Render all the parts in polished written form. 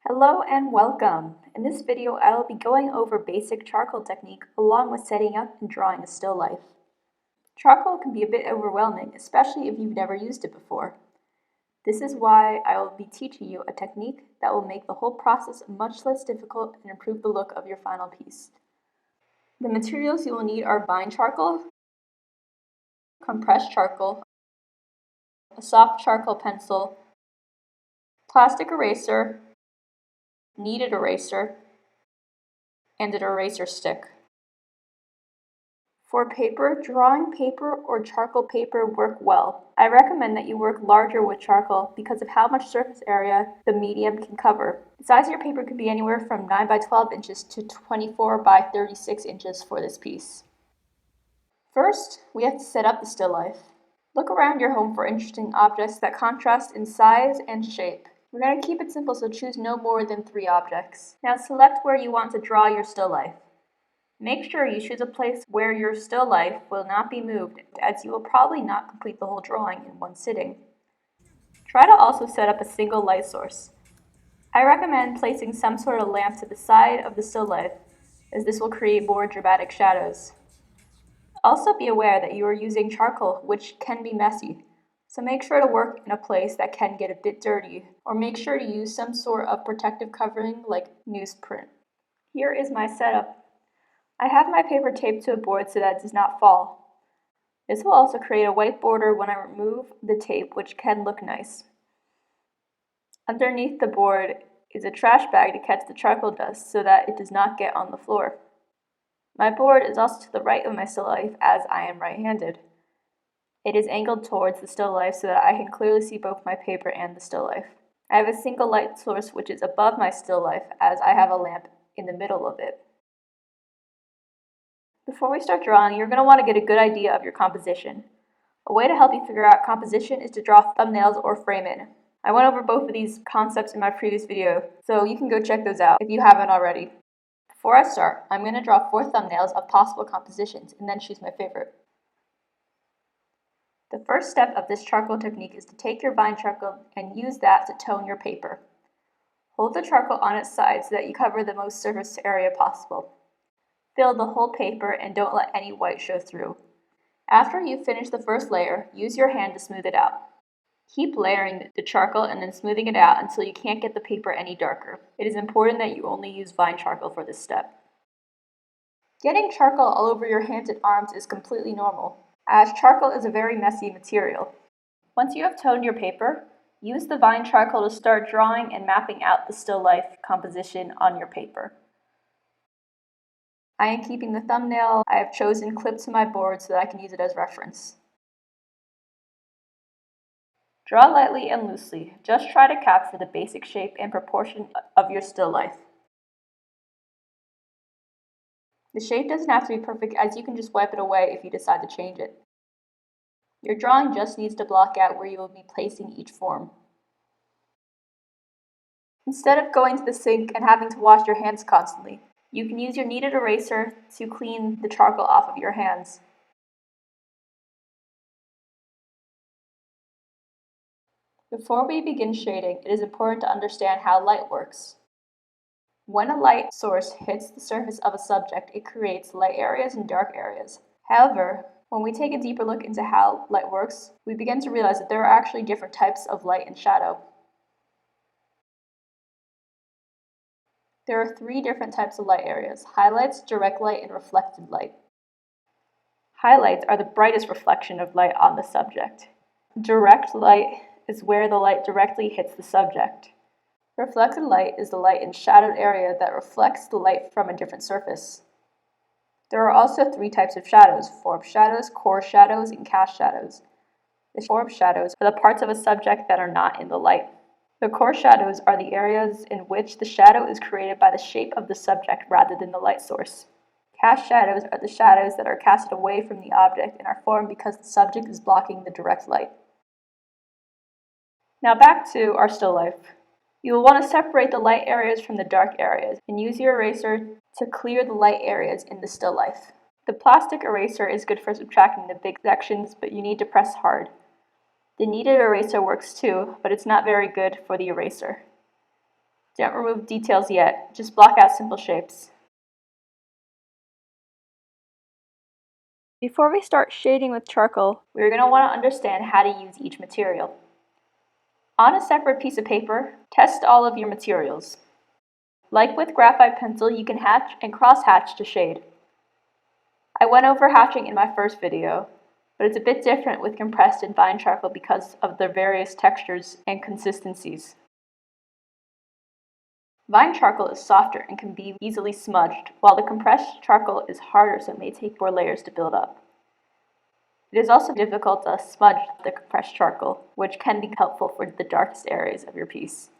Hello and welcome! In this video, I will be going over basic charcoal technique along with setting up and drawing a still life. Charcoal can be a bit overwhelming, especially if you've never used it before. This is why I will be teaching you a technique that will make the whole process much less difficult and improve the look of your final piece. The materials you will need are vine charcoal, compressed charcoal, a soft charcoal pencil, plastic eraser, kneaded eraser, and an eraser stick. For paper, drawing paper or charcoal paper work well. I recommend that you work larger with charcoal because of how much surface area the medium can cover. The size of your paper could be anywhere from 9 by 12 inches to 24 by 36 inches for this piece. First, we have to set up the still life. Look around your home for interesting objects that contrast in size and shape. We're going to keep it simple, so choose no more than 3 objects. Now select where you want to draw your still life. Make sure you choose a place where your still life will not be moved, as you will probably not complete the whole drawing in one sitting. Try to also set up a single light source. I recommend placing some sort of lamp to the side of the still life, as this will create more dramatic shadows. Also be aware that you are using charcoal, which can be messy, so make sure to work in a place that can get a bit dirty, or make sure to use some sort of protective covering like newsprint. Here is my setup. I have my paper taped to a board so that it does not fall. This will also create a white border when I remove the tape, which can look nice. Underneath the board is a trash bag to catch the charcoal dust so that it does not get on the floor. My board is also to the right of my still life, as I am right-handed. It is angled towards the still life so that I can clearly see both my paper and the still life. I have a single light source which is above my still life, as I have a lamp in the middle of it. Before we start drawing, you're going to want to get a good idea of your composition. A way to help you figure out composition is to draw thumbnails or frame in. I went over both of these concepts in my previous video, so you can go check those out if you haven't already. Before I start, I'm going to draw 4 thumbnails of possible compositions and then choose my favorite. The first step of this charcoal technique is to take your vine charcoal and use that to tone your paper. Hold the charcoal on its side so that you cover the most surface area possible. Fill the whole paper and don't let any white show through. After you finish the first layer, use your hand to smooth it out. Keep layering the charcoal and then smoothing it out until you can't get the paper any darker. It is important that you only use vine charcoal for this step. Getting charcoal all over your hands and arms is completely normal, as charcoal is a very messy material. Once you have toned your paper, use the vine charcoal to start drawing and mapping out the still life composition on your paper. I am keeping the thumbnail I have chosen clipped to my board so that I can use it as reference. Draw lightly and loosely. Just try to capture the basic shape and proportion of your still life. The shape doesn't have to be perfect, as you can just wipe it away if you decide to change it. Your drawing just needs to block out where you will be placing each form. Instead of going to the sink and having to wash your hands constantly, you can use your kneaded eraser to clean the charcoal off of your hands. Before we begin shading, it is important to understand how light works. When a light source hits the surface of a subject, it creates light areas and dark areas. However, when we take a deeper look into how light works, we begin to realize that there are actually different types of light and shadow. There are 3 different types of light areas: highlights, direct light, and reflected light. Highlights are the brightest reflection of light on the subject. Direct light is where the light directly hits the subject. Reflected light is the light in shadowed area that reflects the light from a different surface. There are also 3 types of shadows: form shadows, core shadows, and cast shadows. The form shadows are the parts of a subject that are not in the light. The core shadows are the areas in which the shadow is created by the shape of the subject rather than the light source. Cast shadows are the shadows that are casted away from the object and are formed because the subject is blocking the direct light. Now back to our still life. You will want to separate the light areas from the dark areas and use your eraser to clear the light areas in the still life. The plastic eraser is good for subtracting the big sections, but you need to press hard. The kneaded eraser works too, but it's not very good for the eraser. Don't remove details yet, just block out simple shapes. Before we start shading with charcoal, we're going to want to understand how to use each material. On a separate piece of paper, test all of your materials. Like with graphite pencil, you can hatch and cross-hatch to shade. I went over hatching in my first video, but it's a bit different with compressed and fine charcoal because of their various textures and consistencies. Vine charcoal is softer and can be easily smudged, while the compressed charcoal is harder, so it may take more layers to build up. It is also difficult to smudge the compressed charcoal, which can be helpful for the darkest areas of your piece.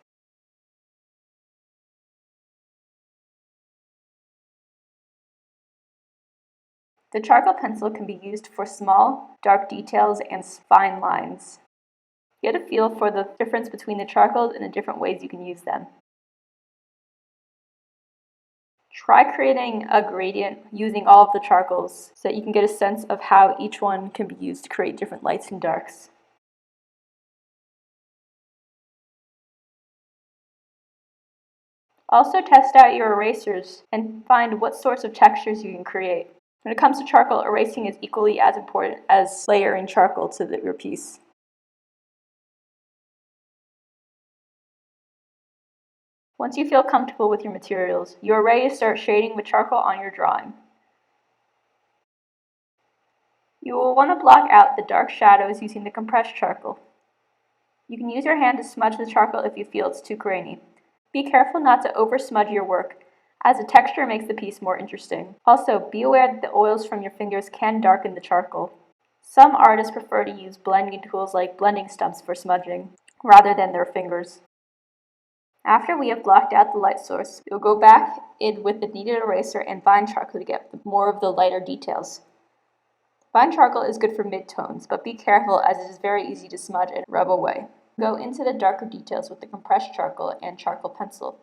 The charcoal pencil can be used for small, dark details and fine lines. Get a feel for the difference between the charcoals and the different ways you can use them. Try creating a gradient using all of the charcoals so that you can get a sense of how each one can be used to create different lights and darks. Also test out your erasers and find what sorts of textures you can create. When it comes to charcoal, erasing is equally as important as layering charcoal to your piece. Once you feel comfortable with your materials, you are ready to start shading with charcoal on your drawing. You will want to block out the dark shadows using the compressed charcoal. You can use your hand to smudge the charcoal if you feel it's too grainy. Be careful not to over-smudge your work, as the texture makes the piece more interesting. Also, be aware that the oils from your fingers can darken the charcoal. Some artists prefer to use blending tools like blending stumps for smudging, rather than their fingers. After we have blocked out the light source, we will go back in with the kneaded eraser and vine charcoal to get more of the lighter details. Vine charcoal is good for mid-tones, but be careful as it is very easy to smudge and rub away. Go into the darker details with the compressed charcoal and charcoal pencil.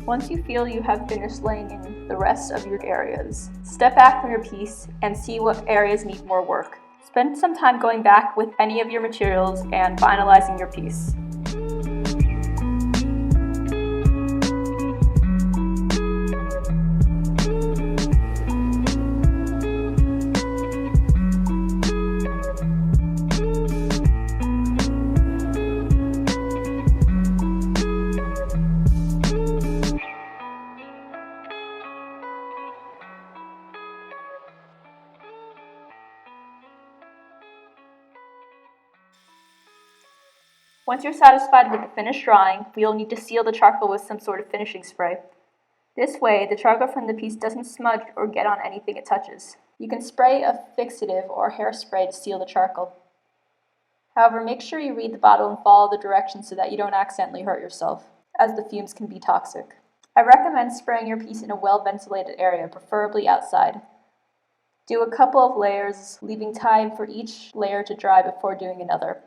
Once you feel you have finished laying in the rest of your areas, step back from your piece and see what areas need more work. Spend some time going back with any of your materials and finalizing your piece. Once you're satisfied with the finished drawing, you'll need to seal the charcoal with some sort of finishing spray. This way, the charcoal from the piece doesn't smudge or get on anything it touches. You can spray a fixative or hairspray to seal the charcoal. However, make sure you read the bottle and follow the directions so that you don't accidentally hurt yourself, as the fumes can be toxic. I recommend spraying your piece in a well-ventilated area, preferably outside. Do a couple of layers, leaving time for each layer to dry before doing another.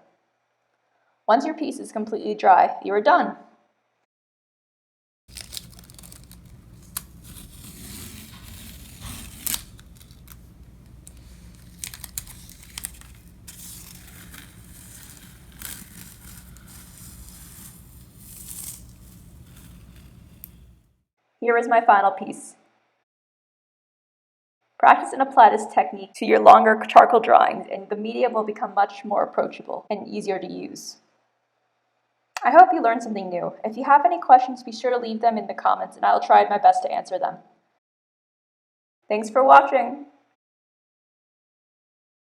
Once your piece is completely dry, you are done. Here is my final piece. Practice and apply this technique to your longer charcoal drawings, and the medium will become much more approachable and easier to use. I hope you learned something new. If you have any questions, be sure to leave them in the comments and I'll try my best to answer them. Thanks for watching!